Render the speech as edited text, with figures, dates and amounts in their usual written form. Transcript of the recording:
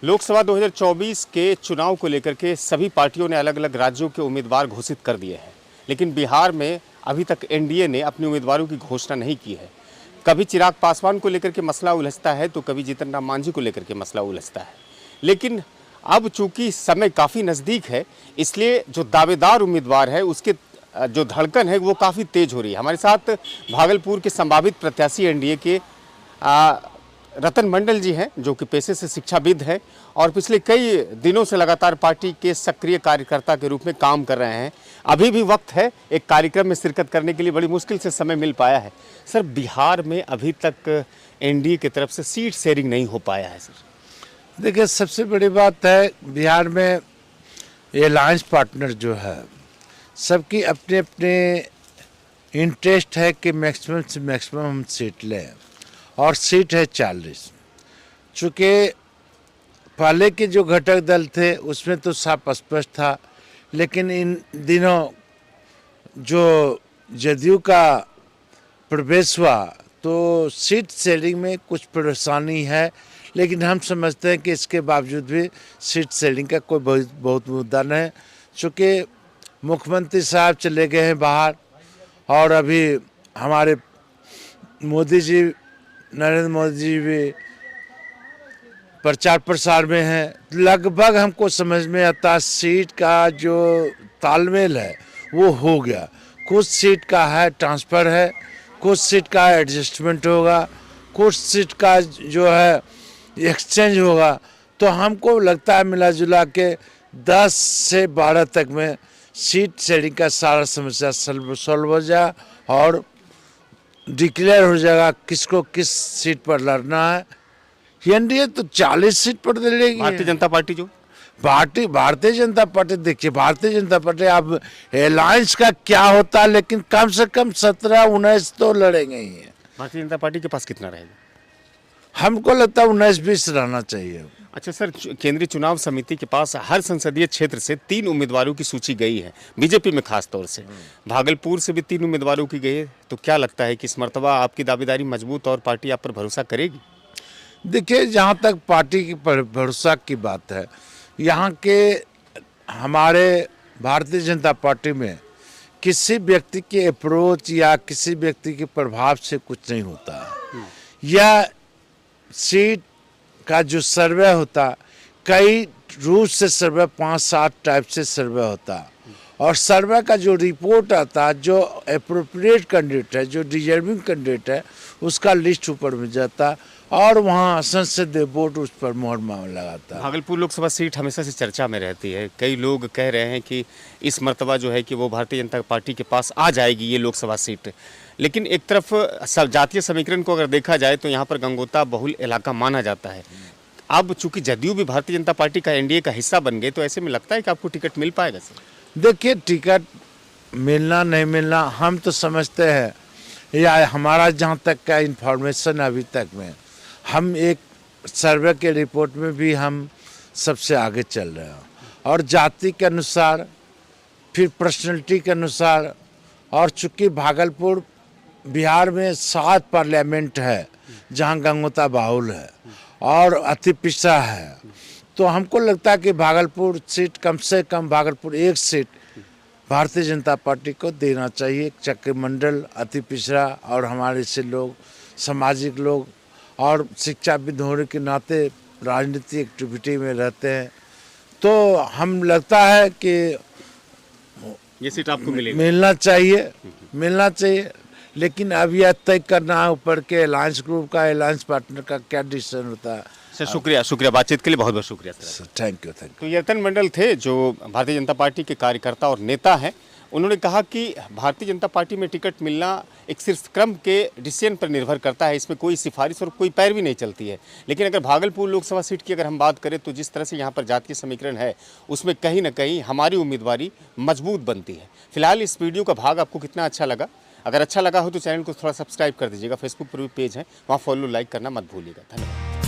लोकसभा 2024 के चुनाव को लेकर के सभी पार्टियों ने अलग अलग राज्यों के उम्मीदवार घोषित कर दिए हैं, लेकिन बिहार में अभी तक एनडीए ने अपने उम्मीदवारों की घोषणा नहीं की है। कभी चिराग पासवान को लेकर के मसला उलझता है तो कभी जीतन राम मांझी को लेकर के मसला उलझता है। लेकिन अब चूंकि समय काफ़ी नज़दीक है, इसलिए जो दावेदार उम्मीदवार है उसके जो धड़कन है वो काफ़ी तेज हो रही है। हमारे साथ भागलपुर के संभावित प्रत्याशी एनडीए के रतन मंडल जी हैं, जो कि पेशे से शिक्षाविद हैं और पिछले कई दिनों से लगातार पार्टी के सक्रिय कार्यकर्ता के रूप में काम कर रहे हैं। अभी भी वक्त है एक कार्यक्रम में शिरकत करने के लिए, बड़ी मुश्किल से समय मिल पाया है। सर, बिहार में अभी तक एनडीए की तरफ से सीट शेयरिंग नहीं हो पाया है। सर देखिए, सबसे बड़ी बात है बिहार में अलायंस पार्टनर जो है सबकी अपने अपने इंटरेस्ट है कि मैक्सिमम से मैक्सिमम हम सीट लें और सीट है 40। चूँकि पहले के जो घटक दल थे उसमें तो साफ स्पष्ट था, लेकिन इन दिनों जो जदयू का प्रवेश हुआ तो सीट शेयरिंग में कुछ परेशानी है, लेकिन हम समझते हैं कि इसके बावजूद भी सीट शेयरिंग का कोई बहुत मुद्दा नहीं है। चूँकि मुख्यमंत्री साहब चले गए हैं बाहर और अभी हमारे मोदी जी, नरेंद्र मोदी जी भी प्रचार प्रसार में हैं। लगभग हमको समझ में आता सीट का जो तालमेल है वो हो गया। कुछ सीट का है ट्रांसफ़र है, कुछ सीट का एडजस्टमेंट होगा, कुछ सीट का जो है एक्सचेंज होगा। तो हमको लगता है मिला जुला के 10 से 12 तक में सीट शेयरिंग का सारा समस्या सॉल्व हो जाए और डिक्लेयर हो जाएगा किसको किस सीट पर लड़ना है। एनडीए तो 40 सीट पर लड़ेगी। भारतीय जनता पार्टी जो भारतीय जनता पार्टी, देखिए भारतीय जनता पार्टी अब अलायंस का क्या होता है, लेकिन कम से कम 17-19 तो लड़ेंगे ही। भारतीय जनता पार्टी के पास कितना रहेगा? हमको लगता है 19-20 रहना चाहिए। अच्छा सर, केंद्रीय चुनाव समिति के पास हर संसदीय क्षेत्र से 3 उम्मीदवारों की सूची गई है, बीजेपी में खास तौर से। भागलपुर से भी 3 उम्मीदवारों की गई है। तो क्या लगता है कि इस मर्तबा आपकी दावेदारी मजबूत और पार्टी आप पर भरोसा करेगी? देखिए, जहाँ तक पार्टी की भरोसा की बात है, यहाँ के हमारे भारतीय जनता पार्टी में किसी व्यक्ति के अप्रोच या किसी व्यक्ति के प्रभाव से कुछ नहीं होता है। यह सीट का जो सर्वे होता, कई रूप से सर्वे, 5-7 टाइप से सर्वे होता, और सर्वे का जो रिपोर्ट आता, जो अप्रोप्रिएट कैंडिडेट है, जो डिजर्विंग कैंडिडेट है, उसका लिस्ट ऊपर में जाता और वहाँ संसदीय बोर्ड उस पर मोहर लगाता है। भागलपुर लोकसभा सीट हमेशा से चर्चा में रहती है। कई लोग कह रहे हैं कि इस मर्तबा जो है कि वो भारतीय जनता पार्टी के पास आ जाएगी ये लोकसभा सीट। लेकिन एक तरफ जातीय समीकरण को अगर देखा जाए तो यहाँ पर गंगोता बहुल इलाका माना जाता है। अब चूंकि जदयू भी भारतीय जनता पार्टी का एनडीए का हिस्सा बन गए, तो ऐसे में लगता है कि आपको टिकट मिल पाएगा? सर देखिए, टिकट मिलना नहीं मिलना हम तो समझते हैं, या हमारा जहाँ तक का इन्फॉर्मेशन अभी तक में, हम एक सर्वे के रिपोर्ट में भी हम सबसे आगे चल रहे हैं, और जाति के अनुसार, फिर पर्सनैलिटी के अनुसार, और चूँकि भागलपुर बिहार में 7 पार्लियामेंट है जहाँ गंगोता बाहुल है और अति पिछड़ा है, तो हमको लगता है कि भागलपुर सीट, कम से कम भागलपुर एक सीट भारतीय जनता पार्टी को देना चाहिए। चक्र मंडल, अति पिछड़ा और हमारे से लोग, सामाजिक लोग और शिक्षाविद होने के नाते राजनीतिक एक्टिविटी में रहते हैं, तो हम लगता है कि ये सीट आपको मिलना चाहिए। लेकिन अब यह तय करना है ऊपर के अलायंस ग्रुप का, अलायंस पार्टनर का क्या डिसीजन होता है। सर शुक्रिया बातचीत के लिए, बहुत बहुत शुक्रिया सर। Thank you. तो ये रतन मंडल थे जो भारतीय जनता पार्टी के कार्यकर्ता और नेता हैं। उन्होंने कहा कि भारतीय जनता पार्टी में टिकट मिलना एक शीर्ष क्रम के डिसीजन पर निर्भर करता है, इसमें कोई सिफारिश और कोई पैरवी नहीं चलती है। लेकिन अगर भागलपुर लोकसभा सीट की अगर हम बात करें तो जिस तरह से यहाँ पर जातीय समीकरण है, उसमें कहीं ना कहीं हमारी उम्मीदवारी मजबूत बनती है। फिलहाल इस वीडियो का भाग आपको कितना अच्छा लगा? अगर अच्छा लगा हो तो चैनल को थोड़ा सब्सक्राइब कर दीजिएगा। फेसबुक पर भी पेज है, वहाँ फॉलो लाइक करना मत भूलिएगा। धन्यवाद।